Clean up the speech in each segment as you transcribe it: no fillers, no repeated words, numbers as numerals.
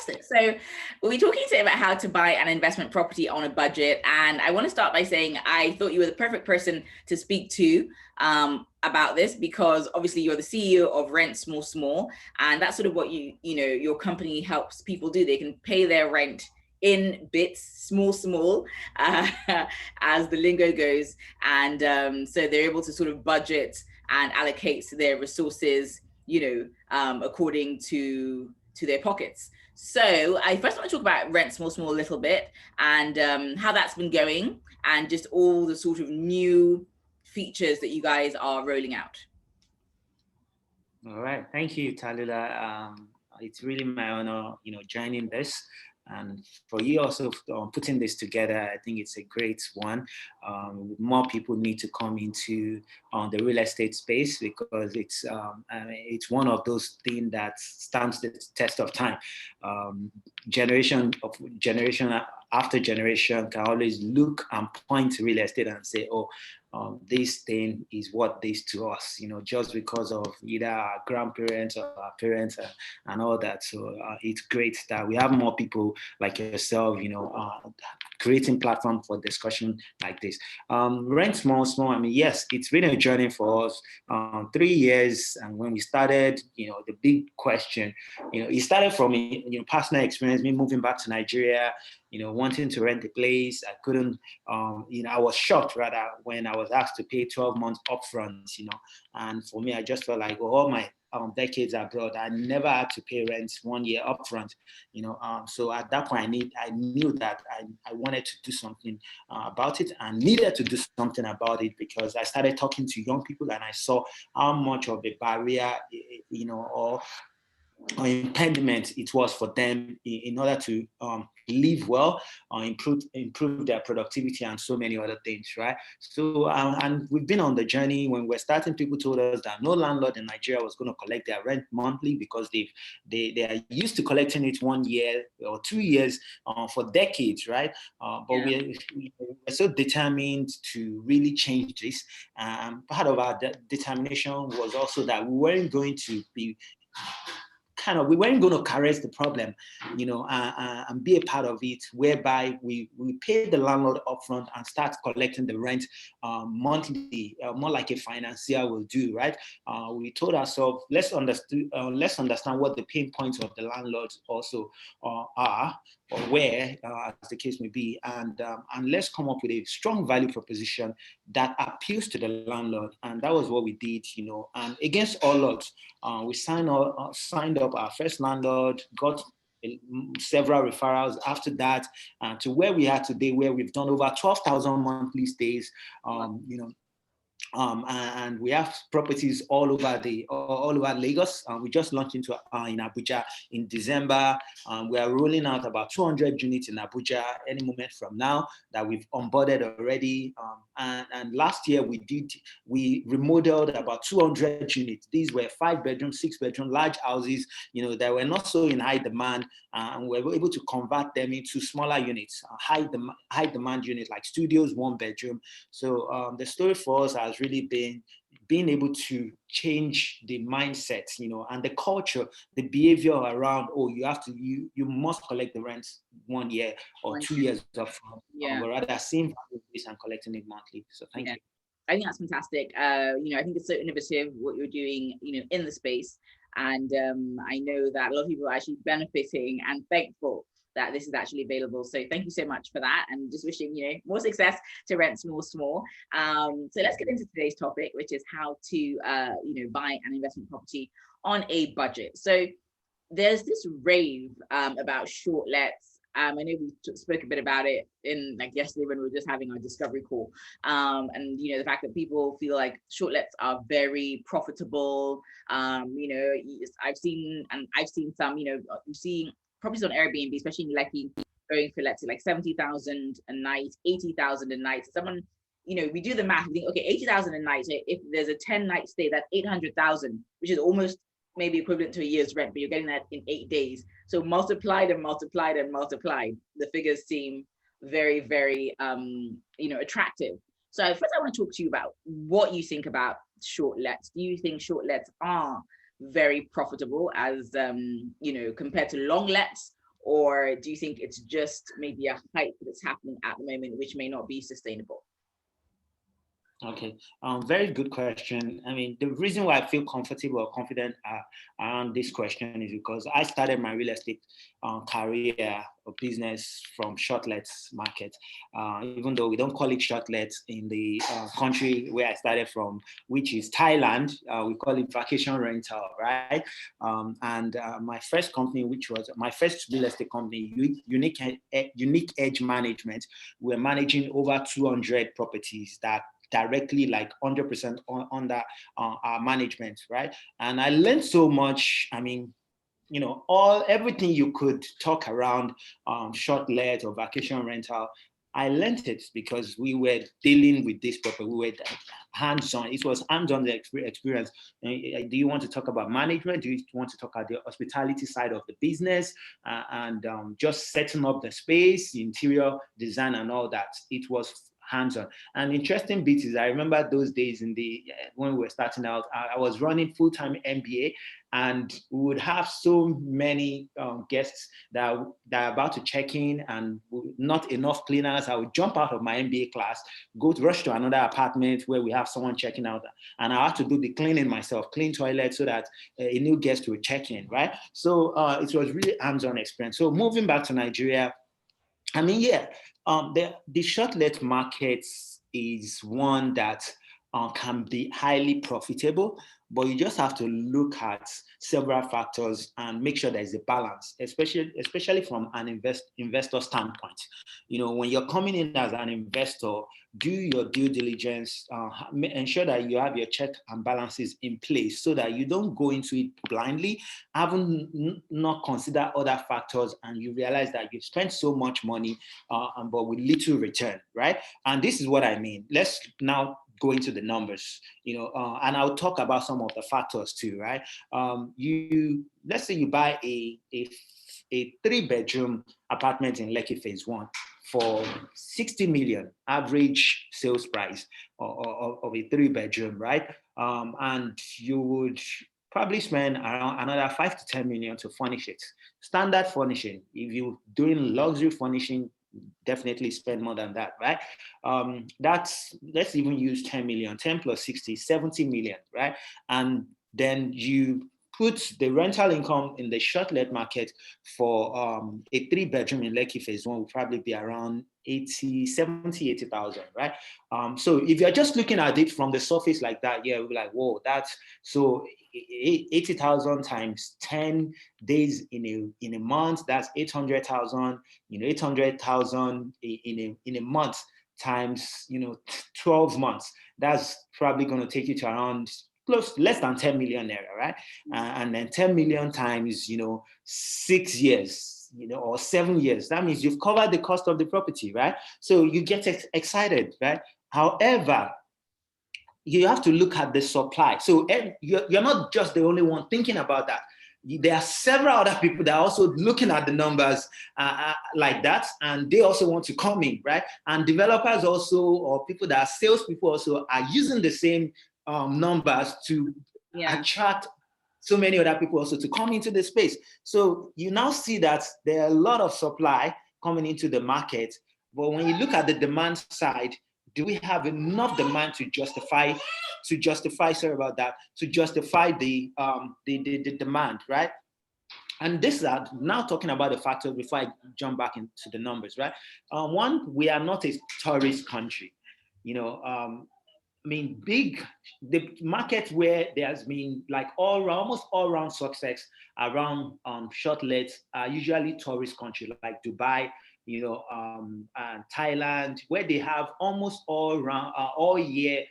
Fantastic. So we're talking today about how to buy an investment property on a budget. And I want to start by saying I thought you were the perfect person to speak to about this, because obviously you're the CEO of Rent Small Small. And that's sort of what your company helps people do. They can pay their rent in bits, small, as the lingo goes. And so they're able to sort of budget and allocate their resources, according to their pockets. So I first want to talk about Rent Small Small a little bit, and how that's been going, and just all the sort of new features that you guys are rolling out. All right, thank you, Talila. It's really my honor, joining this. And for you also putting this together, I think it's a great one. More people need to come into the real estate space, because it's one of those things that stands the test of time. Generation after generation can always look and point to real estate and say, oh, this thing is what this to us, just because of either our grandparents or our parents and all that. So it's great that we have more people like yourself, creating platform for discussion like this. Rent Small Small, I mean, yes, it's been a journey for us, 3 years. And when we started, the big question, it started from personal experience, me moving back to Nigeria, wanting to rent a place. I couldn't, I was shocked rather when I was asked to pay 12 months upfront, and for me, I just felt like all my decades abroad, I never had to pay rent 1 year upfront, so at that point, I knew that I wanted to do something about it, and needed to do something about it, because I started talking to young people and I saw how much of a barrier, or impediment it was for them in order to live well, improve their productivity, and so many other things, right? So and we've been on the journey. When we're starting, people told us that no landlord in Nigeria was going to collect their rent monthly, because they are used to collecting it 1 year or 2 years for decades, right? But we're so determined to really change this. Part of our determination was also that we weren't going to be we weren't going to caress the problem, and be a part of it, whereby we pay the landlord upfront and start collecting the rent monthly, more like a financier will do, right? We told ourselves, let's understand what the pain points of the landlords also are, or where, as the case may be, and let's come up with a strong value proposition that appeals to the landlord. And that was what we did, and against all odds, we signed up our first landlord, got several referrals after that, to where we are today, where we've done over 12,000 monthly stays, and we have properties all over Lagos. We just launched in Abuja in December. We are rolling out about 200 units in Abuja any moment from now that we've onboarded already. And last year we remodeled about 200 units. These were 5-bedroom, 6-bedroom, large houses, that were not so in high demand, and we were able to convert them into smaller units, high demand units like studios, 1-bedroom. So the story for us has really been being able to change the mindset, and the culture, the behavior around, you must collect the rent 1 year or 2 years of, but rather seeing this and collecting it monthly. So thank you. I think that's fantastic. I think it's so innovative what you're doing, in the space. And I know that a lot of people are actually benefiting and thankful that this is actually available. So thank you so much for that, and just wishing more success to Rent Small Small. So let's get into today's topic, which is how to buy an investment property on a budget. So there's this rave about short lets. I know we spoke a bit about it in yesterday when we were just having our discovery call, and the fact that people feel like short lets are very profitable. I've seen some, you're seeing properties on Airbnb, especially in Lekki, going for, let's say, like 70,000 a night, 80,000 a night. Someone, we do the math, we think, okay, 80,000 a night. So if there's a 10-night stay, that's 800,000, which is almost maybe equivalent to a year's rent, but you're getting that in 8 days. So multiplied and multiplied and multiplied, the figures seem very, very, attractive. So first I want to talk to you about what you think about short lets. Do you think short lets are very profitable as, compared to long lets? or do you think it's just maybe a hype that's happening at the moment, which may not be sustainable? Okay, very good question. I mean, the reason why I feel comfortable or confident around this question is because I started my real estate career or business from shortlets market. Even though we don't call it shortlets in the country where I started from, which is Thailand, we call it vacation rental, right? And my first company, which was my first real estate company, Unique Edge Management, we're managing over 200 properties that directly like 100% under our management, right? And I learned so much. I mean, everything you could talk around short let or vacation rental, I learned it because we were dealing with this property. We were hands-on. It was hands-on experience. Do you want to talk about management? Do you want to talk about the hospitality side of the business and just setting up the space, interior design, and all that? It was hands-on. And interesting bit is I remember those days when we were starting out, I was running full-time MBA, and we would have so many guests that are about to check in and not enough cleaners. I would jump out of my MBA class, rush to another apartment where we have someone checking out, and I had to do the cleaning myself, clean toilets so that a new guest would check in, right? So it was really hands-on experience. So moving back to Nigeria, I mean, yeah, the short-let market is one that can be highly profitable, but you just have to look at several factors and make sure there's a balance, especially from an investor standpoint. When you're coming in as an investor, do your due diligence, ensure that you have your check and balances in place so that you don't go into it blindly, having not consider other factors, and you realize that you've spent so much money, but with little return, right? And this is what I mean. Let's now go into the numbers, and I'll talk about some of the factors too, right? Let's say you buy a 3-bedroom apartment in Lekki Phase 1 for 60 million average sales price of a 3-bedroom, right? And you would probably spend around another 5 to 10 million to furnish it. Standard furnishing. If you're doing luxury furnishing, definitely spend more than that, right? Let's even use 10 million, 10 plus 60, 70 million, right? And then you put the rental income in the short-let market for a 3-bedroom in Lekki Phase 1 will probably be around 80,000, right? So if you're just looking at it from the surface like that, yeah, we'll be like, whoa, that's so 80,000 times 10 days in a month, that's 800,000, 800,000 in a month times, 12 months. That's probably going to take you to around less than 10 million naira, right? And then 10 million times, 6 years, or 7 years. That means you've covered the cost of the property, right? So you get excited, right? However, you have to look at the supply. So you're not just the only one thinking about that. There are several other people that are also looking at the numbers like that, and they also want to come in, right? And developers also, or people that are salespeople also, are using the same numbers to attract so many other people also to come into the space. So you now see that there are a lot of supply coming into the market, but when you look at the demand side, do we have enough demand to justify the demand, right? And this is now talking about the factors before I jump back into the numbers, right? One, we are not a tourist country. The market where there's been like almost all round success around short-lets are usually tourist countries like Dubai, and Thailand, where they have almost all year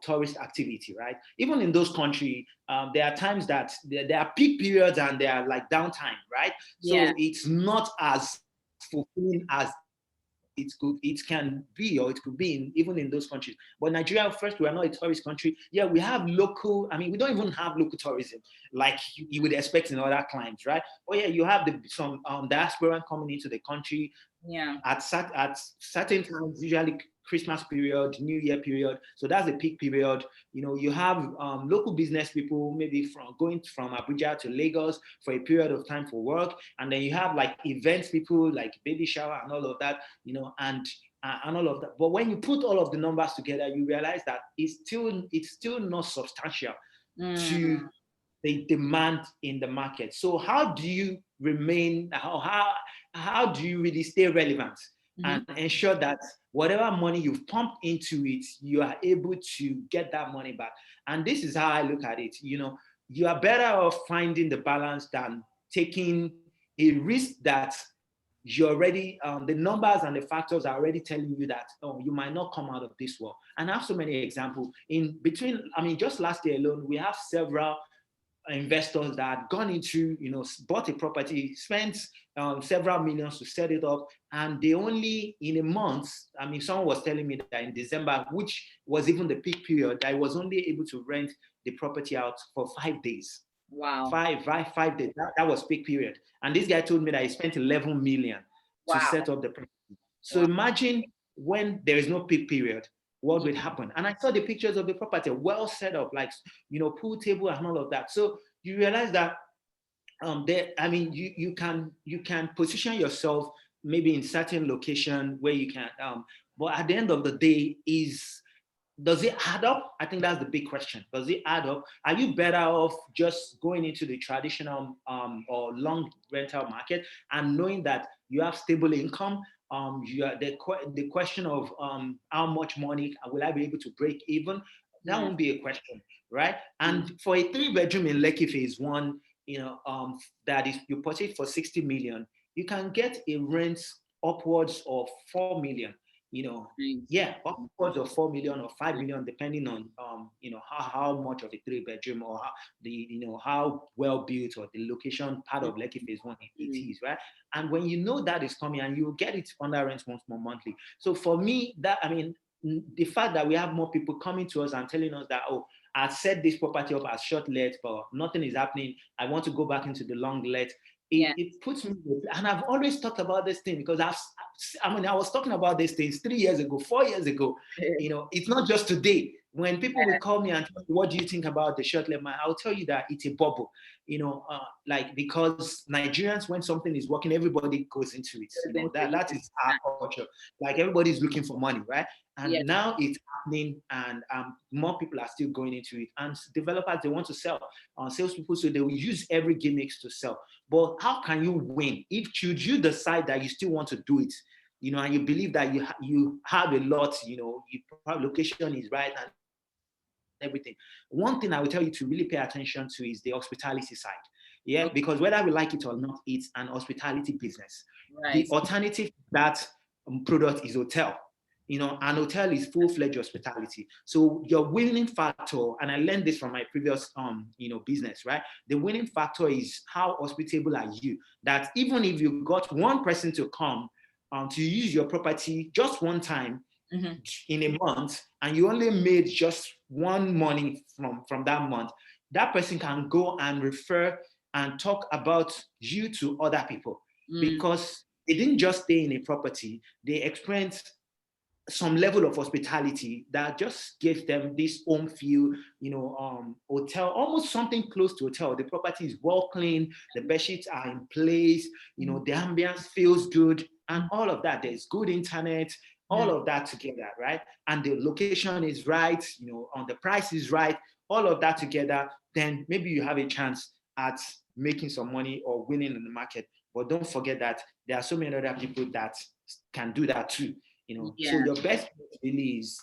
tourist activity, right? Even in those countries, there are times that there are peak periods and there are like downtime, right? So it's not as fulfilling as it can be, or it could be even in those countries. But Nigeria, first, we are not a tourist country. Yeah, we have local, we don't even have local tourism like you would expect in other climes, right? Oh yeah, you have some diaspora coming into the country. Yeah. At certain times, usually Christmas period, New Year period. So that's the peak period. You have local business people maybe going from Abuja to Lagos for a period of time for work. And then you have like events people like baby shower and all of that, and all of that. But when you put all of the numbers together, you realize that it's still not substantial to the demand in the market. So how do you remain, how do you really stay relevant and ensure that whatever money you've pumped into it, you are able to get that money back? And this is how I look at it. You are better off finding the balance than taking a risk that you already, the numbers and the factors are already telling you that, you might not come out of this well. And I have so many examples. Just last year alone, we have several investors that had gone into, bought a property, spent several millions to set it up, and they only, in a month, someone was telling me that in December, which was even the peak period, I was only able to rent the property out for 5 days. Wow. 5 days. That was peak period. And this guy told me that he spent 11 million to set up the property. So imagine when there is no peak period, what would happen? And I saw the pictures of the property, well set up, like, pool table and all of that. So you realize that you can position yourself maybe in certain location where you can, but at the end of the day, does it add up? I think that's the big question. Does it add up? Are you better off just going into the traditional or long rental market and knowing that you have stable income? The question of how much money will I be able to break even? That won't be a question, right? And for a 3-bedroom in Lekki Phase 1, that is, you purchase for 60 million, you can get a rent upwards of 4 million. Upwards of 4 million or 5 million, depending on how much of a 3-bedroom or how well built or the location part of Lekki Phase 1 it is, right? And when you know that is coming, and you get it under rent once more monthly. So for me, the fact that we have more people coming to us and telling us that, I set this property up as short let, but nothing is happening, I want to go back into the long let. It puts me, and I've always talked about this thing because I was talking about these things 3 years ago, 4 years ago. It's not just today. When people will call me and tell me, what do you think about the short let? I'll tell you that it's a bubble, because Nigerians, when something is working, everybody goes into it. That is our culture. Like, everybody's looking for money, right? And now it's happening, and more people are still going into it. And developers, they want to sell. Salespeople, so they will use every gimmicks to sell. But how can you win if you decide that you still want to do it, and you believe that you have a lot, your location is right and everything. One thing I will tell you to really pay attention to is the hospitality side. Because whether we like it or not, it's an hospitality business. Right. The alternative to that product is hotel. An hotel is full-fledged hospitality. So your winning factor, and I learned this from my previous business, right? The winning factor is how hospitable are you? That even if you got one person to come to use your property just one time in a month, and you only made just one money from that month, that person can go and refer and talk about you to other people because they didn't just stay in a property, they experienced some level of hospitality that just gives them this home feel, hotel, almost something close to hotel. The property is well cleaned, the bed sheets are in place, the ambience feels good, and all of that. There's good internet, all of that together, right? And the location is right, on the price is right, all of that together, then maybe you have a chance at making some money or winning in the market. But don't forget that there are so many other people that can do that too. So your best really is,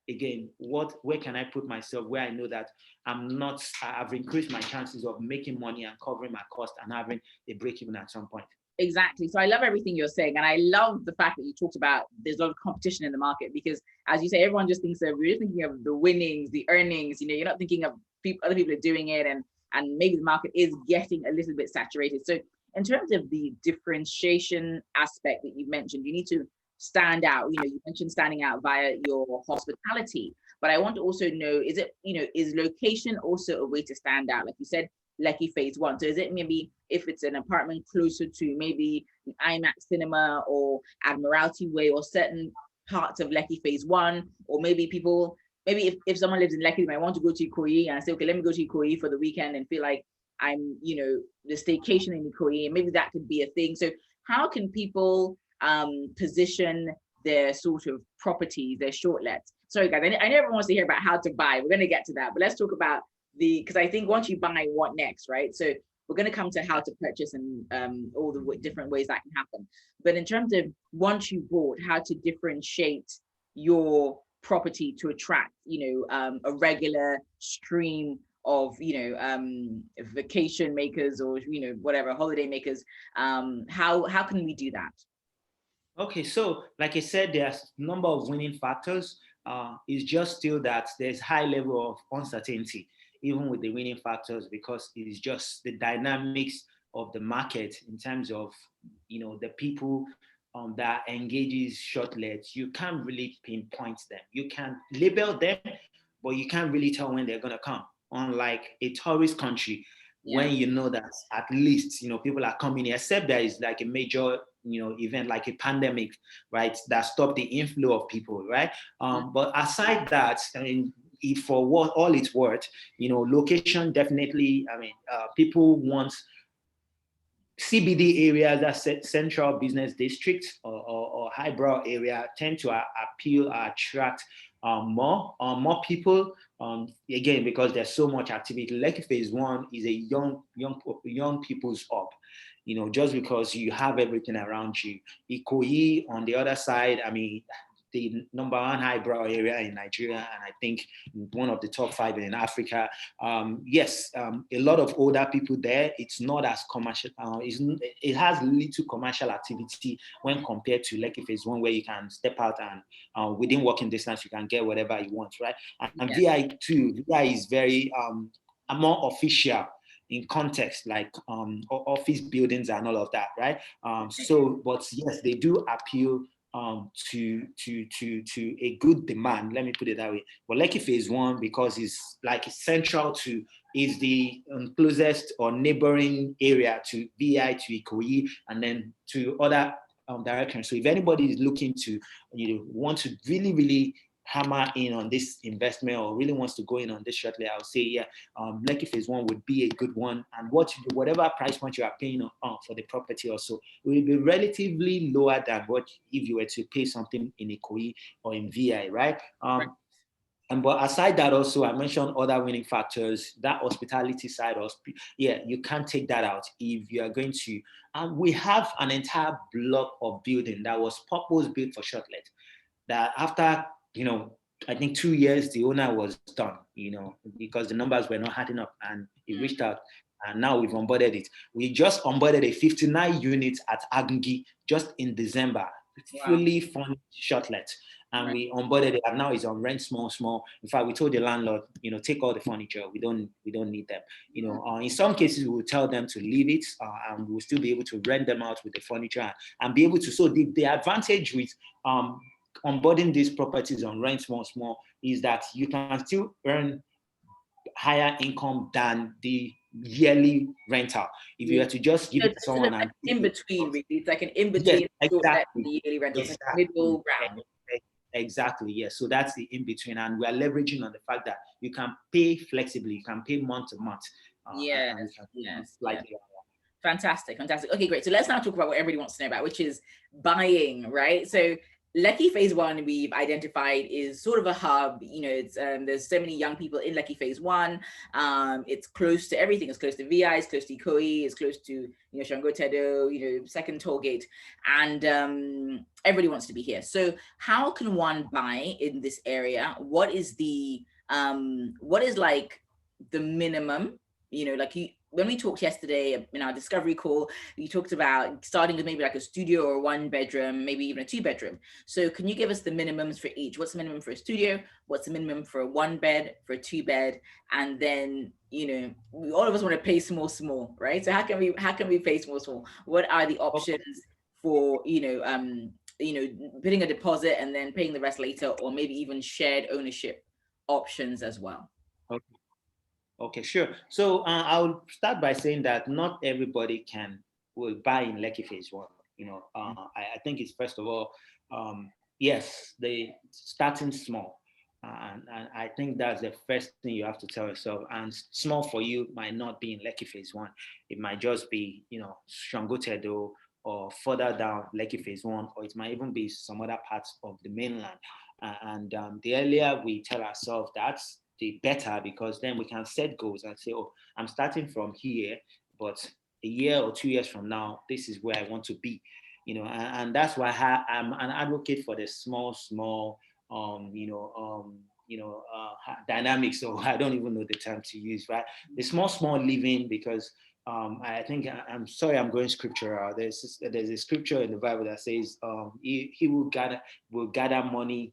again, where can I put myself where I know that I've increased my chances of making money and covering my cost and having a break even at some point. Exactly. So I love everything you're saying. And I love the fact that you talked about there's a lot of competition in the market, because as you say, everyone just thinks of, we're thinking of the winnings, the earnings, you're not thinking of other people are doing it, and maybe the market is getting a little bit saturated. So in terms of the differentiation aspect that you mentioned, you need to stand out. You mentioned standing out via your hospitality, but I want to also know, is location also a way to stand out? Like you said, Lekki Phase 1. So is it maybe if it's an apartment closer to maybe an IMAX cinema or Admiralty Way or certain parts of Lekki Phase 1, or maybe people, maybe if someone lives in Lekki, they might want to go to Ikoyi and say, okay, let me go to Ikoyi for the weekend and feel like I'm, the staycation in Ikoyi, and maybe that could be a thing. So how can people position their sort of property, their shortlets? Sorry guys, I know everyone wants to hear about how to buy. We're going to get to that, but let's talk about because I think once you buy, what next, right? So we're going to come to how to purchase and all the different ways that can happen. But in terms of once you bought, how to differentiate your property to attract, a regular stream of, vacation makers or, whatever, holiday makers. How can we do that? Okay, so like I said, there's a number of winning factors. It's just still that there's high level of uncertainty, even with the winning factors, because it is just the dynamics of the market in terms of, the people that engages shortlets. You can't really pinpoint them. You can label them, but you can't really tell when they're gonna come. Unlike a tourist country, when you know that at least people are coming here, except there is like a major event like a pandemic, right, that stopped the inflow of people, right? But aside that, I mean, if for what all it's worth, location definitely. I mean, people want CBD areas, that central business districts or highbrow area, tend to appeal or attract more people. Again, because there's so much activity. Lekki Phase 1 is a young people's hub. Just because you have everything around you. Ikoyi on the other side, I mean, the number one highbrow area in Nigeria, and I think one of the top 5 in Africa. Yes, a lot of older people there. It's not as commercial. It has little commercial activity when compared to Lekki Phase 1, where you can step out and within walking distance, you can get whatever you want, right? And VI2, VI is very more official in context, like office buildings and all of that, right? So, but yes, they do appeal to a good demand. Let me put it that way. But Lekki Phase 1, because it's like central to, is the closest or neighboring area to VI, to Ikoyi, and then to other directions. So if anybody is looking to, want to really hammer in on this investment or really wants to go in on this shortly, I'll say, Lekki Phase 1 would be a good one. And whatever price point you are paying for the property also will be relatively lower than what if you were to pay something in Ikoyi or in VI, right? But aside that, also, I mentioned other winning factors, that hospitality side. You can't take that out if you are going to. We have an entire block of building that was purpose built for shortlet. That after, I think 2 years, the owner was done, because the numbers were not adding up, and he reached out, and now we've onboarded it. We just onboarded a 59 units at Agungi just in December, fully furnished shortlet. And we onboarded it, and now it's on rent small. In fact, we told the landlord, take all the furniture. We don't need them. In some cases, we will tell them to leave it, and we'll still be able to rent them out with the furniture and be able to. So the advantage with onboarding these properties on rent small is that you can still earn higher income than the yearly rental. If you were to just give it to someone and in between, really, it's like an in between. Yes, exactly. The yearly rental, exactly. Like middle ground. Exactly, yes. So that's the in between, and we are leveraging on the fact that you can pay flexibly, you can pay month to month. Yes. Fantastic. Okay, great. So let's now talk about what everybody wants to know about, which is buying, right? So Lekki Phase 1, we've identified, is sort of a hub. It's there's so many young people in Lekki Phase 1. It's close to everything. It's close to VI, it's close to Ikoyi, it's close to Shango Tedo, second toll gate, and everybody wants to be here. So how can one buy in this area? What is like the minimum? When we talked yesterday in our discovery call, you talked about starting with maybe like a studio or 1 bedroom, maybe even a 2 bedroom. So can you give us the minimums for each? What's the minimum for a studio? What's the minimum for a 1 bed, for a 2 bed? And then, all of us want to pay small, right? So how can we pay small? What are the options for, putting a deposit and then paying the rest later, or maybe even shared ownership options as well? Okay, sure. So I'll start by saying that not everybody will buy in Lekki Phase 1. I think it's, first of all, yes, they starting small. And I think that's the first thing you have to tell yourself. And small for you might not be in Lekki phase one. It might just be, Shangotedo or further down Lekki phase one, or it might even be some other parts of the mainland. And the earlier we tell ourselves that, the better, because then we can set goals and say, oh, I'm starting from here, but a year or 2 years from now, this is where I want to be. And that's why I'm an advocate for the small dynamics. So I don't even know the term to use, right? The small living, because I think I'm sorry, I'm going scriptural. There's a scripture in the Bible that says he will gather money,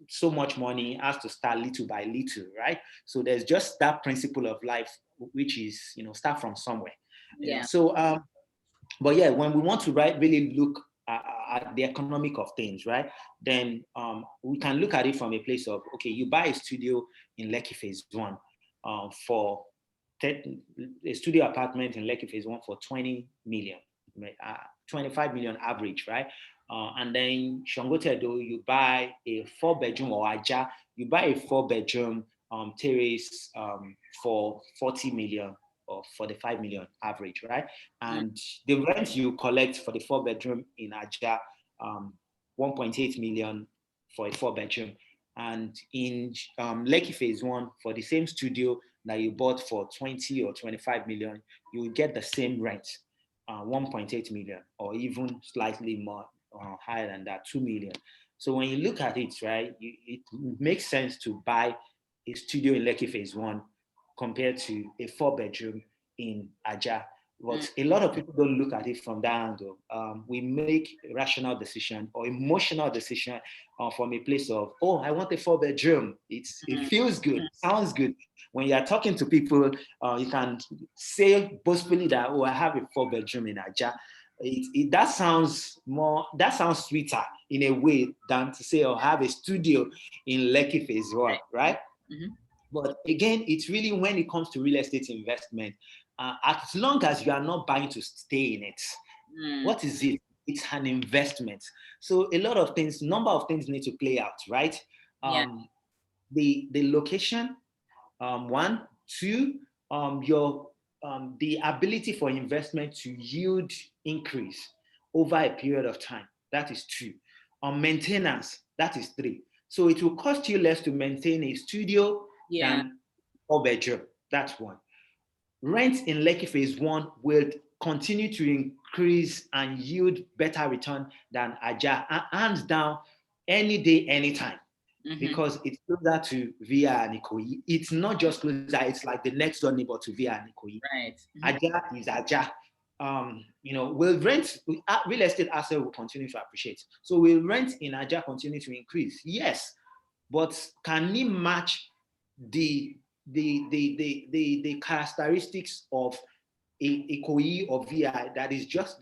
so much money, has to start little by little, right? So there's just that principle of life, which is start from somewhere. Yeah. But yeah, when we want to really look at the economic of things, right, then we can look at it from a place of, okay, you buy a studio in Lekki phase one for a studio apartment in Lekki phase one for 20 million, 25 million average, right? And then Shangotedo, you buy a 4-bedroom, or Aja, you buy a 4-bedroom terrace for 40 million or 45 million average, right? And the rent you collect for the 4-bedroom in Aja, 1.8 million for a 4-bedroom. And in Lekki phase one, for the same studio that you bought for 20 or 25 million, you will get the same rent, 1.8 million, or even slightly more higher than that, 2 million. So when you look at it, right, it makes sense to buy a studio in Lekki phase one compared to a 4-bedroom in Aja. But a lot of people don't look at it from that angle. We make a rational decision or emotional decision from a place of, oh, I want a 4-bedroom. It feels good, sounds good. When you're talking to people, you can say boastfully that, oh, I have a 4-bedroom in Aja. That sounds sweeter in a way than to say, oh, I have a studio in Lekki phase one, right? Mm-hmm. But again, it's really when it comes to real estate investment, as long as you are not buying to stay in it, what is it? It's an investment. So a lot of things, number of things need to play out, right? The location, one, two, your the ability for investment to yield increase over a period of time. That is two. Maintenance, that is three. So it will cost you less to maintain a studio than 4-bedroom. That's one. Rent in Lekki phase one will continue to increase and yield better return than Aja, hands down, any day, anytime. Because it's closer to Via and Ikoyi. It's not just closer, it's like the next door neighbor to Via and Ikoyi. Right. Aja is Aja. Will rent, real estate asset will continue to appreciate. So will rent in Aja continue to increase? Yes. But can it match the characteristics of a Ikoyi or VI that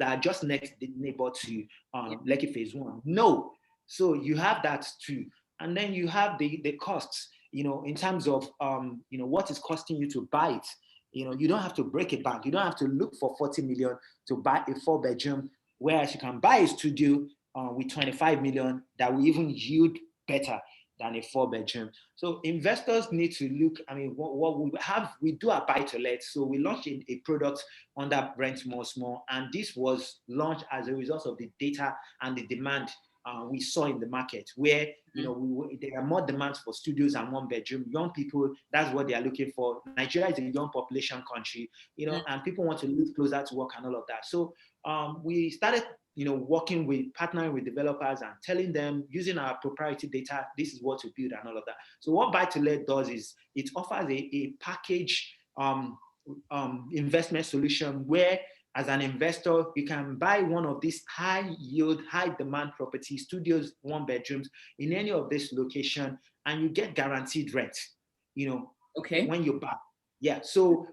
are just next neighbor to Lekki phase one? No. So you have that too. And then you have the costs, in terms of what is costing you to buy it. You don't have to break a bank. You don't have to look for 40 million to buy a 4-bedroom, whereas you can buy a studio with 25 million that will even yield better than a 4-bedroom. So investors need to look, what we have, we do a buy to let. So we launched a product under Rent More Small, and this was launched as a result of the data and the demand we saw in the market, where there are more demands for studios and 1-bedroom. Young people, that's what they are looking for. Nigeria is a young population country, and people want to live closer to work and all of that. So we started partnering with developers and telling them, using our proprietary data, this is what to build and all of that. So what Buy to Let does is it offers a package investment solution where, as an investor, you can buy one of these high yield, high demand properties, studios, 1-bedrooms in any of this location, and you get guaranteed rent, when you buy. Yeah, so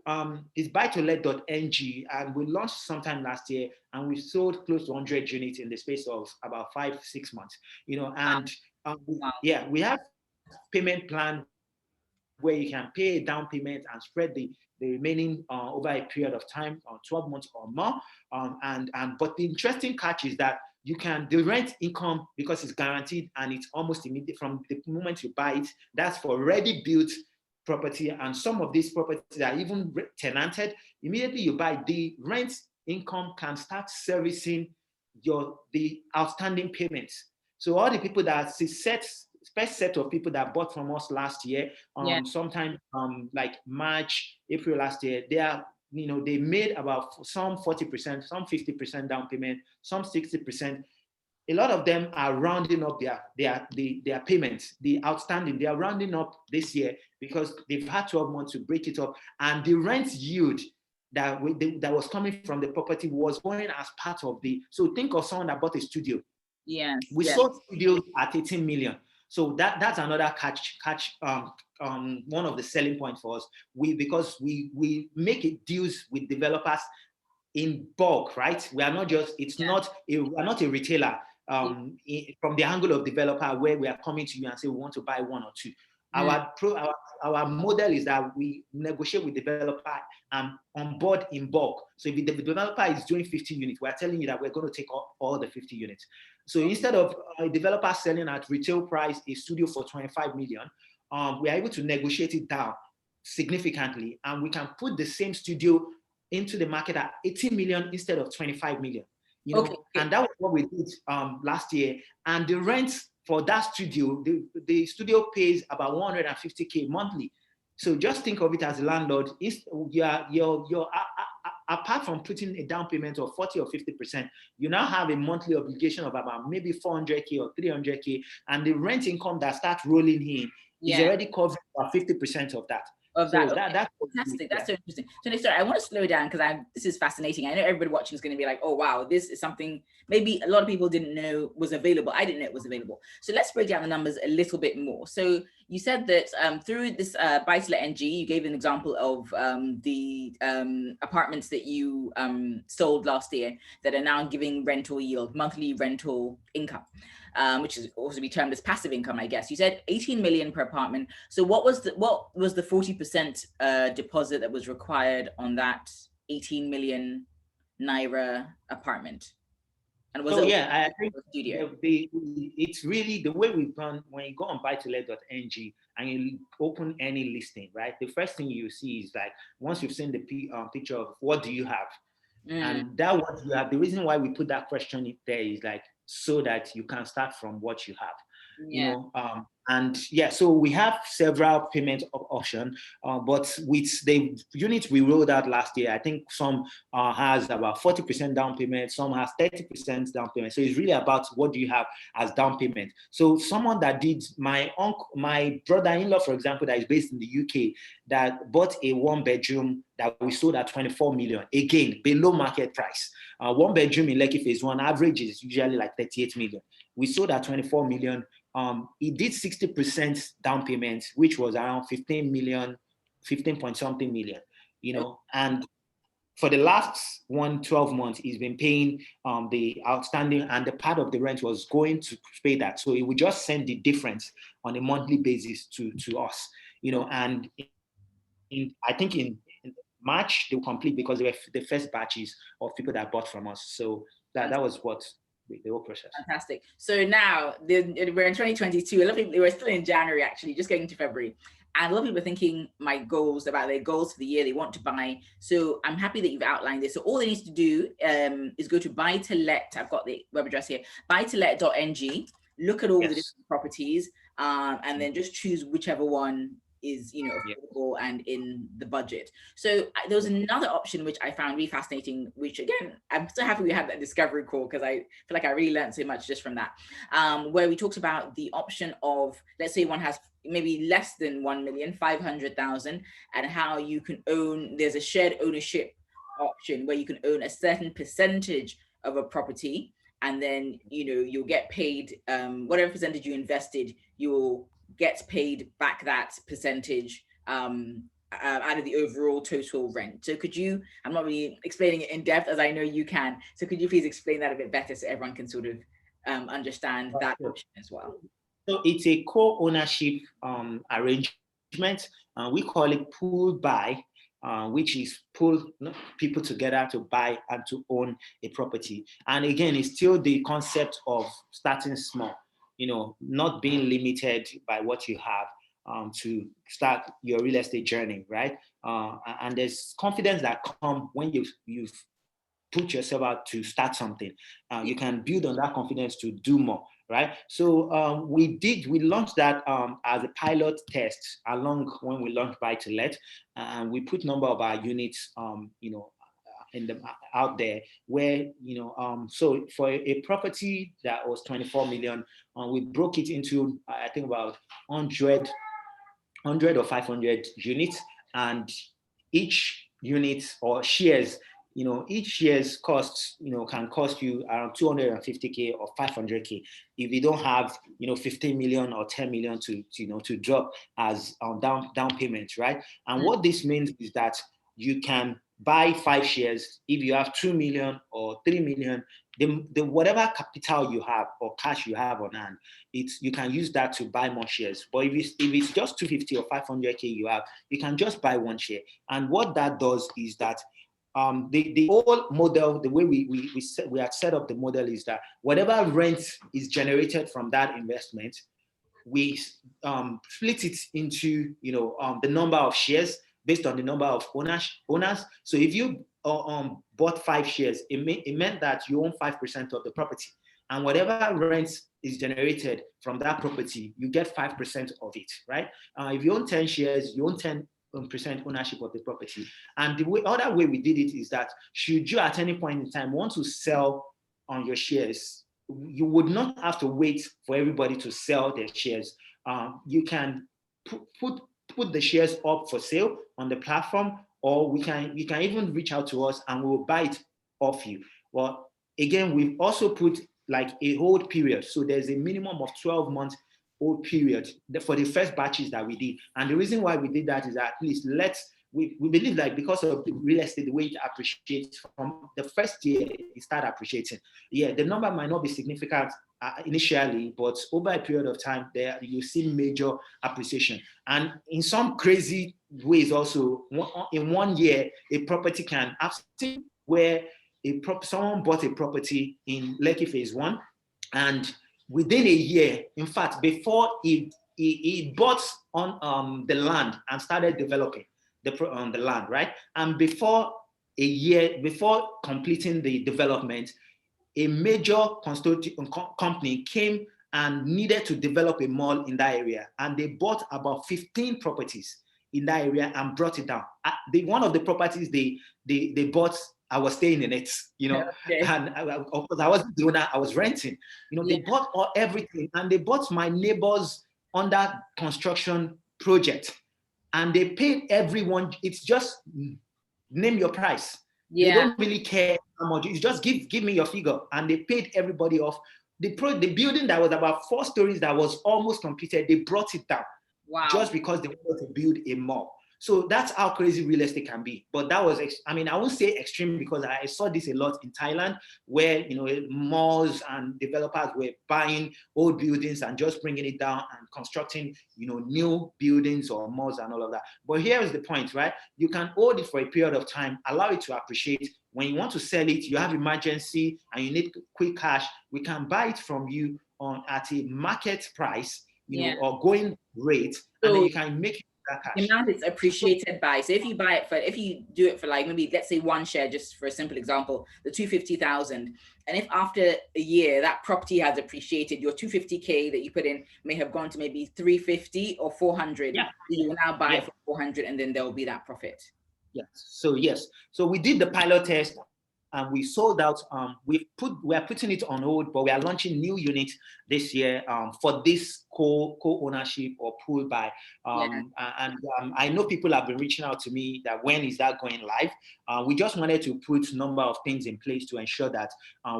it's buytolet.ng, and we launched sometime last year, and we sold close to 100 units in the space of about 5-6 months. We have payment plan where you can pay a down payment and spread the remaining over a period of time, 12 months or more. But the interesting catch is that you can, the rent income, because it's guaranteed and it's almost immediate from the moment you buy it, that's for ready built property. And some of these properties are even tenanted. Immediately you buy, the rent income can start servicing the outstanding payments. So all the people that first set of people that bought from us last year, sometime like March, April last year, they made about some 40%, some 50% down payment, some 60%. A lot of them are rounding up their payments, the outstanding. They are rounding up this year because they've had 12 months to break it up, and the rent yield that was coming from the property was going as part of the. So think of someone that bought a studio. We sold studios at 18 million. So that's another catch. One of the selling points for us. Because we make it deals with developers in bulk, right? We are not just. We're not a retailer. From the angle of developer, where we are coming to you and say we want to buy one or two. Our model is that we negotiate with developer and on board in bulk. So if the developer is doing 50 units, we're telling you that we're going to take all the 50 units. So instead of a developer selling at retail price a studio for 25 million, we are able to negotiate it down significantly, and we can put the same studio into the market at 18 million instead of 25 million. And that was what we did last year. And the rent for that studio, the studio pays about 150K monthly. So just think of it as a landlord. Apart from putting a down payment of 40 or 50%, you now have a monthly obligation of about maybe 400K or 300K, and the rent income that starts rolling in is already covering about 50% of that. That's fantastic. That's so interesting. So sorry, I want to slow down because this is fascinating. I know everybody watching is going to be like, oh wow, this is something maybe a lot of people didn't know was available. I didn't know it was available. So let's break down the numbers a little bit more. So you said that through this buy-to-let NG, you gave an example of the apartments that you sold last year that are now giving rental yield, monthly rental income. Which is also be termed as passive income, I guess. You said 18 million per apartment. So what was the 40% deposit that was required on that 18 million naira apartment? And was I think it's really the way we've done. When you go on buy-to-let.ng and you open any listing, right? The first thing you see is like, once you've seen the picture of what do you have, and that what you have. The reason why we put that question there is like so that you can start from what you have. So we have several payment options, but with the units we rolled out last year, I think some has about 40% down payment, some has 30% down payment. So it's really about what do you have as down payment. So someone that did, my brother-in-law, for example, that is based in the UK, that bought a 1-bedroom that we sold at 24 million, again, below market price. 1-bedroom in Lekki Phase 1 average is usually like 38 million. We sold at 24 million. He did 60% down payment, which was around 15 point something million, and for the last 12 months, he's been paying the outstanding, and the part of the rent was going to pay that. So he would just send the difference on a monthly basis to us, and I think in March, they'll complete because they were the first batches of people that bought from us. So that was what the whole process. Fantastic. So now we're in 2022. A lot of people, we're still in January, actually, just getting to February. And a lot of people are thinking about their goals for the year they want to buy. So I'm happy that you've outlined this. So all they need to do is go to buy-to-let. I've got the web address here, buy-to-let.ng. Look at all the different properties, and then just choose whichever one is affordable and in the budget. So there was another option which I found really fascinating, which again, I'm so happy we had that discovery call because I feel like I really learned so much just from that, where we talked about the option of, let's say one has maybe less than 1,500,000, and how you can own, there's a shared ownership option where you can own a certain percentage of a property, and then you'll get paid whatever percentage you invested, you'll get paid back that percentage out of the overall total rent. So could you, I'm not really explaining it in depth as I know you can, so could you please explain that a bit better so everyone can sort of understand that option as well? So it's a co-ownership arrangement. We call it pool buy. which is pull people together to buy and to own a property. And again, it's still the concept of starting small, not being limited by what you have, to start your real estate journey, right? And there's confidence that comes when you've put yourself out to start something. You can build on that confidence to do more, right? So we launched that as a pilot test along when we launched Buy to Let, and we put number of our units, out there where, so for a property that was 24 million, we broke it into, I think, about 100 or 500 units, and each unit or shares, each shares costs, can cost you around 250K or 500K if you don't have, 15 million or 10 million to drop as down payment, right? And what this means is that you can buy 5 shares if you have 2 million or 3 million. The whatever capital you have or cash you have on hand, you can use that to buy more shares. But if it's just 250 or 500K you can just buy 1 share. And what that does is that the whole model, the way we had set up the model is that whatever rent is generated from that investment, we split it into the number of shares based on the number of owners. So if you bought 5 shares, it meant that you own 5% of the property, and whatever rent is generated from that property, you get 5% of it, right? If you own 10 shares, you own 10% ownership of the property. And the other way we did it is that should you at any point in time want to sell on your shares, you would not have to wait for everybody to sell their shares. You can put the shares up for sale on the platform, or you can even reach out to us and we'll buy it off you. Well, again, we've also put like a hold period. So there's a minimum of 12 months hold period for the first batches that we did. And the reason why we did that is that at least we believe that because of the real estate, the way it appreciates from the first year, it started appreciating. Yeah, the number might not be significant initially, but over a period of time, there you see major appreciation. And in some crazy ways also, in 1 year, a property can have seen where someone bought a property in Lekki Phase 1, and within a year, in fact, before he bought on the land and started developing the land, right? And before a year, before completing the development, a major company came and needed to develop a mall in that area, and they bought about 15 properties in that area and brought it down. One of the properties they bought, I was staying in it, Okay. And of course I wasn't the owner, I was renting. They bought everything, and they bought my neighbor's under construction project, and they paid everyone. It's just name your price. They don't really care how much. It's just give me your figure, and they paid everybody off. The building that was about 4 stories that was almost completed, they brought it down. Wow. Just because they wanted to build a mall. So that's how crazy real estate can be. But that was, I won't say extreme, because I saw this a lot in Thailand, where malls and developers were buying old buildings and just bringing it down and constructing new buildings or malls and all of that. But here is the point, right? You can hold it for a period of time, allow it to appreciate. When you want to sell it, you have emergency and you need quick cash, we can buy it from you at a market price, or going rate, and then you can make it that cash. The amount it's appreciated by. So if you do it for like, maybe let's say 1 share, just for a simple example, the 250,000, and if after a year that property has appreciated, your 250K that you put in may have gone to maybe 350 or 400. You will now buy it for 400, and then there will be that profit. Yes. So we did the pilot test, and we sold out. We are putting it on hold, but we are launching new units this year for this co-ownership or pool buy. And I know people have been reaching out to me that when is that going live? We just wanted to put a number of things in place to ensure that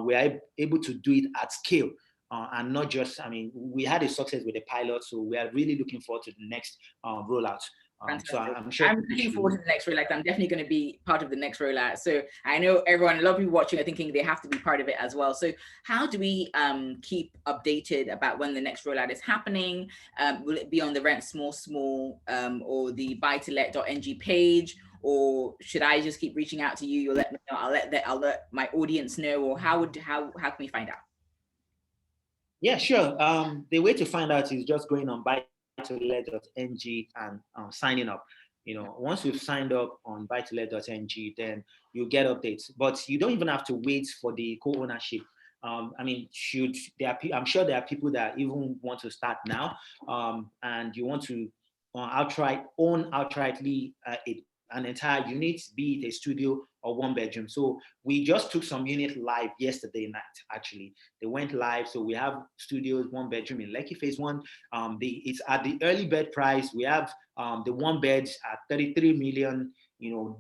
we are able to do it at scale. And not just, we had a success with the pilot, so we are really looking forward to the next rollout. So I'm sure. I'm looking forward to the next rollout. I'm definitely going to be part of the next rollout. So I know a lot of people watching are thinking they have to be part of it as well. So how do we keep updated about when the next rollout is happening? Will it be on the Rent Small or the buy-to-let.ng page? or should I just keep reaching out to you? You'll let me know. I'll let my audience know, or how can we find out? Yeah, sure. The way to find out is just going on buy-to-let.ng and signing up. Once you've signed up on buy-to-let.ng, then you get updates. But you don't even have to wait for the co-ownership. I'm sure there are people that even want to start now, and you want to outrightly an entire unit, be it a studio or one bedroom. So we just took some units live yesterday night, actually. They went live. So we have studios, one bedroom in Lekki Phase 1. It's at the early bed price. We have the one beds at 33 million,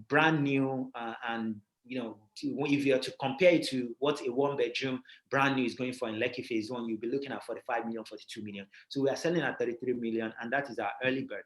brand new. And if you are to compare it to what a one bedroom brand new is going for in Lekki Phase 1, you'll be looking at 45 million, 42 million. So we are selling at 33 million, and that is our early bird.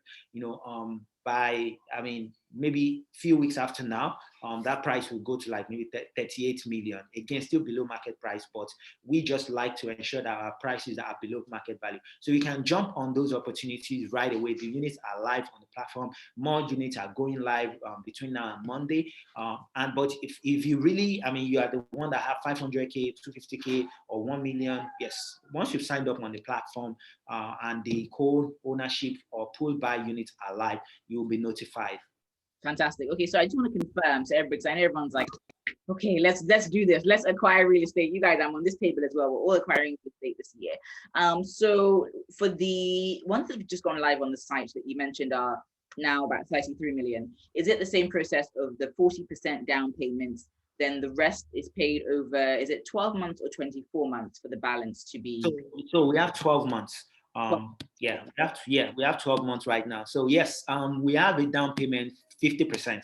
Maybe a few weeks after now, that price will go to like maybe 38 million. Again, still below market price, but we just like to ensure that our prices are below market value. So you can jump on those opportunities right away. The units are live on the platform. More units are going live between now and Monday. But if you really, you are the one that have 500K, 250K, or 1 million, yes, once you've signed up on the platform and the co-ownership or pool buy units are live, you will be notified. Fantastic. Okay, so I just want to confirm to everybody, because I know everyone's like, okay, let's do this. Let's acquire real estate. You guys, I'm on this table as well. We're all acquiring real estate this year. So for the ones that have just gone live on the site that you mentioned are now about 33 million. Is it the same process of the 40% down payments? Then the rest is paid over, is it 12 months or 24 months for the balance to be? So we have 12 months. We have 12 months right now. So yes, we have a down payment 50%.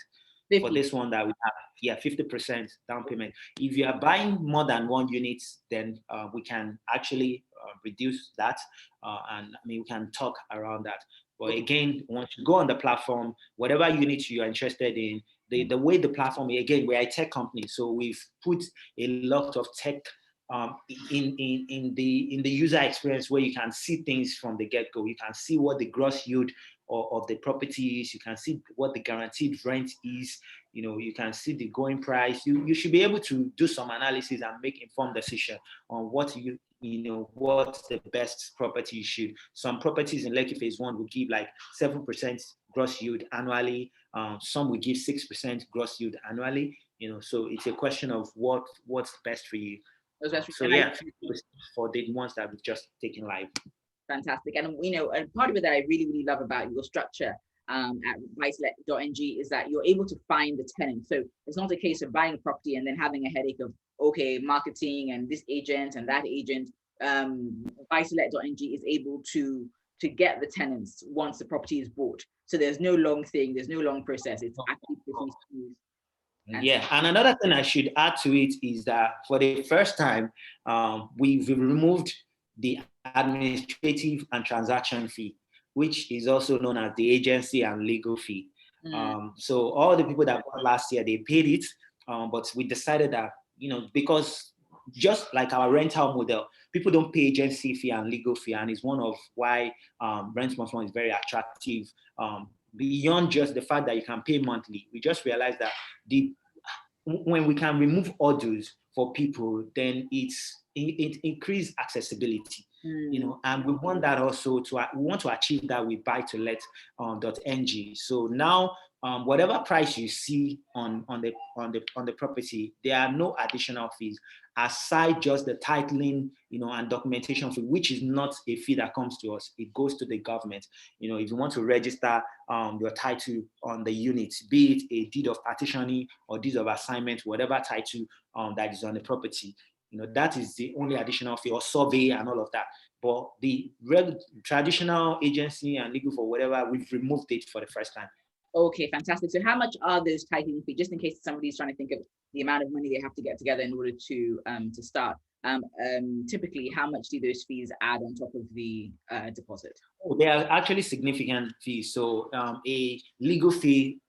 For this one that we have. Yeah, 50% down payment. If you are buying more than one unit, then we can actually reduce that, and we can talk around that. But again, once you go on the platform, whatever unit you are interested in, the way the platform, again, we're a tech company, so we've put a lot of tech in the user experience, where you can see things from the get-go. You can see what the gross yield of the property is. You can see what the guaranteed rent is. You can see the going price. You should be able to do some analysis and make informed decision on what what's the best property you should. Some properties in Lekki Phase 1 will give like 7% gross yield annually. Some will give 6% gross yield annually. So it's a question of what's best for you. So yeah, for the ones that we've just taken live. Fantastic. And and part of it that I really, really love about your structure at buy-to-let.ng is that you're able to find the tenant. So it's not a case of buying a property and then having a headache of, okay, marketing and this agent and that agent. Buy-to-let.ng is able to get the tenants once the property is bought. So there's no long thing, there's no long process. It's actually pretty smooth. Yeah, and another thing I should add to it is that for the first time, we've removed the administrative and transaction fee, which is also known as the agency and legal fee. So all the people that bought last year, they paid it, but we decided that, because just like our rental model, people don't pay agency fee and legal fee, and it's one of why Rent Must One is very attractive. Beyond just the fact that you can pay monthly, we just realized that when we can remove orders for people, then it increases accessibility. And we want that also we want to achieve that with buy-to-let.ng. So now, whatever price you see on the property, there are no additional fees aside just the titling, and documentation fee, which is not a fee that comes to us. It goes to the government. If you want to register your title on the unit, be it a deed of partitioning or deed of assignment, whatever title that is on the property, that is the only additional fee, or survey and all of that. But the traditional agency and legal for whatever, we've removed it for the first time. Okay, fantastic. So how much are those titling fees, just in case somebody's trying to think of the amount of money they have to get together in order to start? Typically, how much do those fees add on top of the deposit? They are actually significant fees. So a legal fee,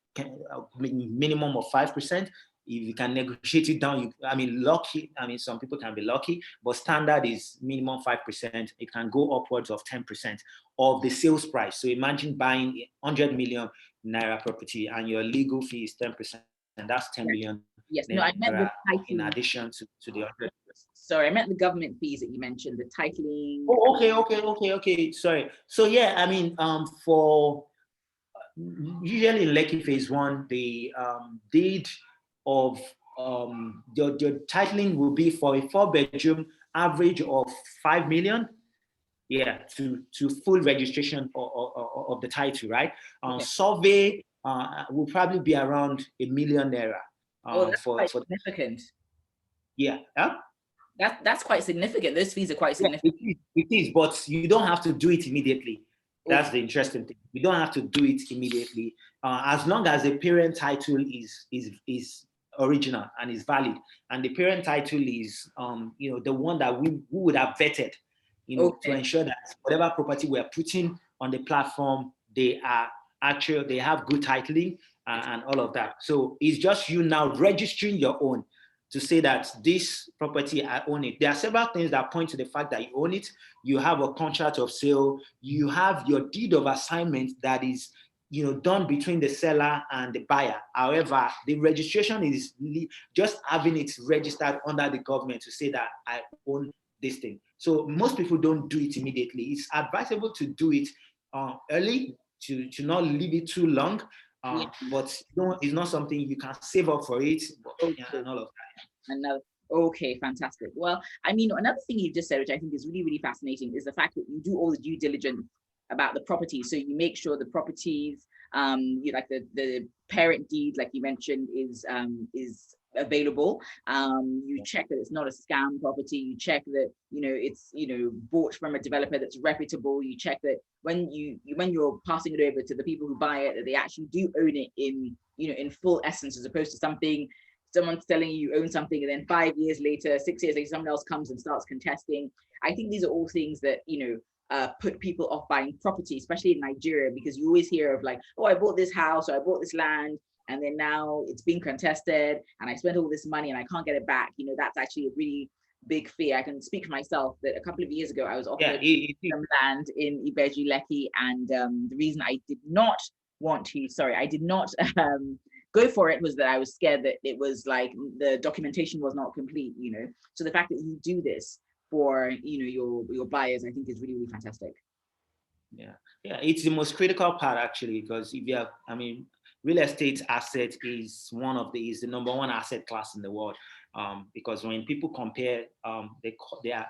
minimum of 5%. if you can negotiate it down, lucky. Some people can be lucky, but standard is minimum 5%. It can go upwards of 10% of the sales price. So imagine buying 100 million naira property and your legal fee is 10%. That's 10 million Yes. naira No, I meant the titling. in addition to the 100. Sorry, I meant the government fees that you mentioned, the titling. Oh, okay. Sorry. So yeah, for usually in Lekki phase one, the deed of your titling will be for a 4-bedroom average of 5 million. Yeah, to full registration of the title, right? Okay. Survey will probably be around 1 million naira. That's quite significant. Yeah. Huh? That's quite significant. Those fees are quite significant. Yeah, it is, but you don't have to do it immediately. That's the interesting thing. You don't have to do it immediately, as long as the parent title is original and is valid, and the parent title is the one that we would have vetted, to ensure that whatever property we are putting on the platform, they have good titling and all of that. So it's just you now registering your own to say that this property, I own it. There are several things that point to the fact that you own it. You have a contract of sale. You have your deed of assignment that is, done between the seller and the buyer. However, the registration is just having it registered under the government to say that I own this thing. So most people don't do it immediately. It's advisable to do it early, to not leave it too long. But it's not something you can save up for it, and all of that. Okay, fantastic. Well, another thing you just said, which I think is really, really fascinating, is the fact that you do all the due diligence about the property. So you make sure the properties, like the parent deed, like you mentioned, is available. You check that it's not a scam property. You check that it's bought from a developer that's reputable. You check that when you're passing it over to the people who buy it, that they actually do own it in full essence, as opposed to someone's telling you own something and then 5 years later, 6 years later, someone else comes and starts contesting. I think these are all things that put people off buying property, especially in Nigeria, because you always hear of like, oh, I bought this house or I bought this land, and then now it's being contested and I spent all this money and I can't get it back. That's actually a really big fear. I can speak for myself that a couple of years ago I was offered some land in Ibeju, Lekki, and the reason I did not go for it was that I was scared that it was like the documentation was not complete. So the fact that you do this for your buyers, I think is really, really fantastic. Yeah, it's the most critical part actually, because if you have, real estate asset is the number one asset class in the world. Because when people compare, they are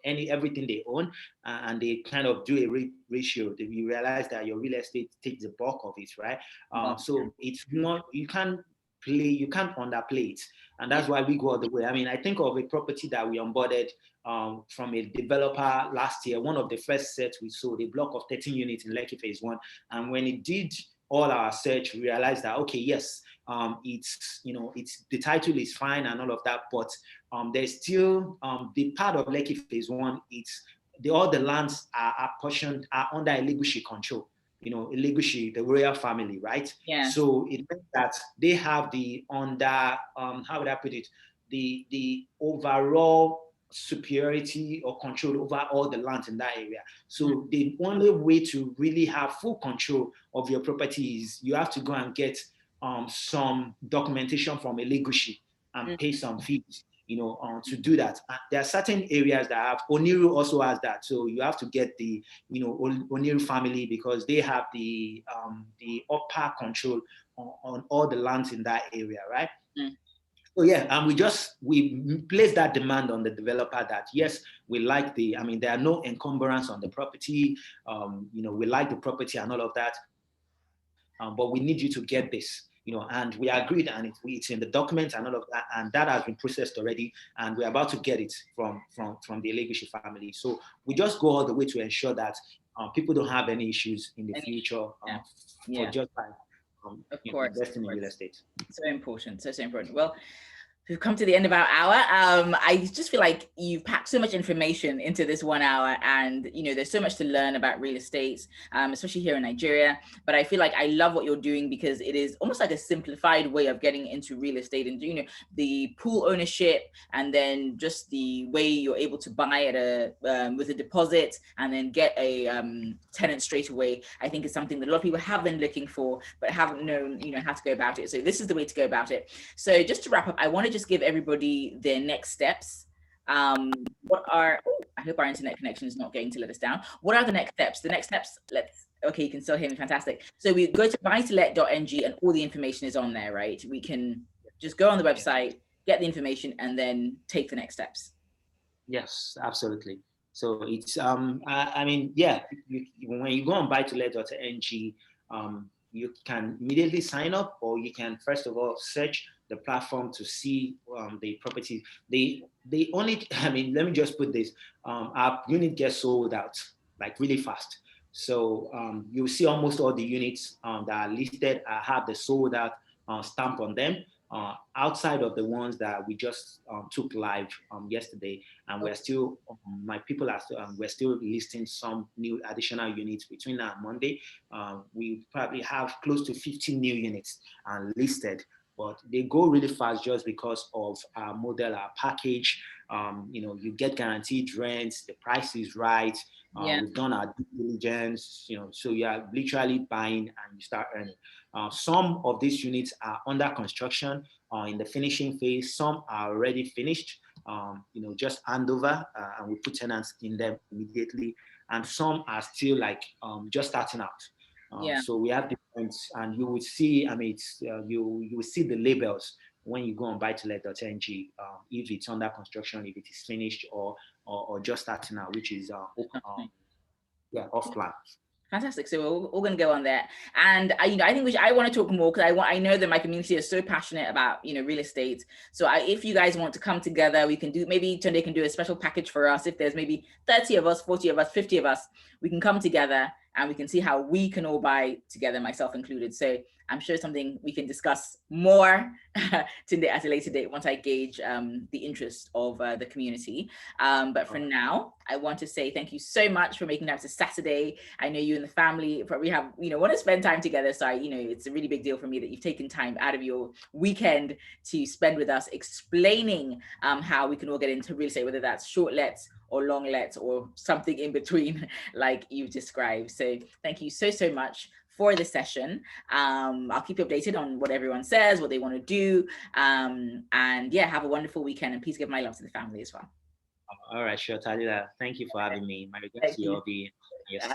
everything they own, and they kind of do a ratio. You realize that your real estate takes the bulk of it, right? So it's not, you can't underplay it, and that's why we go all the way. I think of a property that we onboarded from a developer last year. One of the first sets we sold, a block of 13 units in Lekki phase one, and when it did all our search, we realized that okay, yes, it's the title is fine and all of that, but there's still the part of Lekki phase one. It's all the lands are portioned, are under Elegushi control. Elegushi, the royal family, right? Yeah. So it means that they have the how would I put it? The overall superiority or control over all the land in that area. So the only way to really have full control of your property is you have to go and get some documentation from Elegushi and pay some fees, to do that. And there are certain areas that have, Oniru also has that. So you have to get the, Oniru family, because they have the upper control on all the lands in that area, right? So yeah, and we place that demand on the developer that yes, we like there are no encumbrance on the property. We like the property and all of that, but we need you to get this. And we agreed, and it's in the documents and all of that, and that has been processed already, and we're about to get it from the Elegushi family. So we just go all the way to ensure that people don't have any issues in the future for just by of course, investing in real estate. So important. So important. Well, we've come to the end of our hour. I just feel like you've packed so much information into this 1 hour, and there's so much to learn about real estate, especially here in Nigeria. But I feel like I love what you're doing, because it is almost like a simplified way of getting into real estate, and the pool ownership, and then just the way you're able to buy at with a deposit and then get a tenant straight away. I think is something that a lot of people have been looking for, but haven't known how to go about it. So this is the way to go about it. So just to wrap up, I want to just give everybody their next steps. I hope our internet connection is not going to let us down. What are the next steps? The next steps, okay, you can still hear me, fantastic. So we go to buytolet.ng and all the information is on there, right? We can just go on the website, get the information, and then take the next steps. Yes, absolutely. So it's I mean, yeah, when you go on buytolet.ng, you can immediately sign up, or you can first of all search the platform to see the property. They only, I mean, let me just put this: our unit gets sold out like really fast. So you'll see almost all the units that are listed have the sold out stamp on them. Outside of the ones that we just took live yesterday, and we're still, my people are still, we're still listing some new additional units between now and Monday. We probably have close to 50 new units listed, but they go really fast just because of our model, our package. You get guaranteed rents, the price is right. We've done our due diligence, so you are literally buying and you start earning. Some of these units are under construction in the finishing phase. Some are already finished, just handover, and we put tenants in them immediately. And some are still like just starting out. So we have different, and you will see, I mean, it's, you will see the labels when you go on buytolet.ng, if it's under construction, if it is finished, or just starting out, which is off plan. Fantastic. So we're all going to go on there, and I think I want to talk more, because I know that my community is so passionate about real estate. So if you guys want to come together, we can do, maybe Tunde can do a special package for us. If there's maybe 30 of us, 40 of us, 50 of us, we can come together and we can see how we can all buy together, myself included. So I'm sure something we can discuss more Tunde at a later date, once I gauge the interest of the community. But for now, I want to say thank you so much for making time. It's a Saturday. I know you and the family probably have, want to spend time together. So, it's a really big deal for me that you've taken time out of your weekend to spend with us, explaining how we can all get into real estate, whether that's short lets or long lets or something in between, like you've described. So thank you so much for the session. I'll keep you updated on what everyone says, what they want to do. And yeah, have a wonderful weekend, and please give my love to the family as well. All right, sure, Talila. Thank you for having me. My regards to your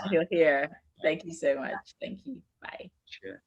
You're here. Thank you so much. Thank you. Bye. Sure.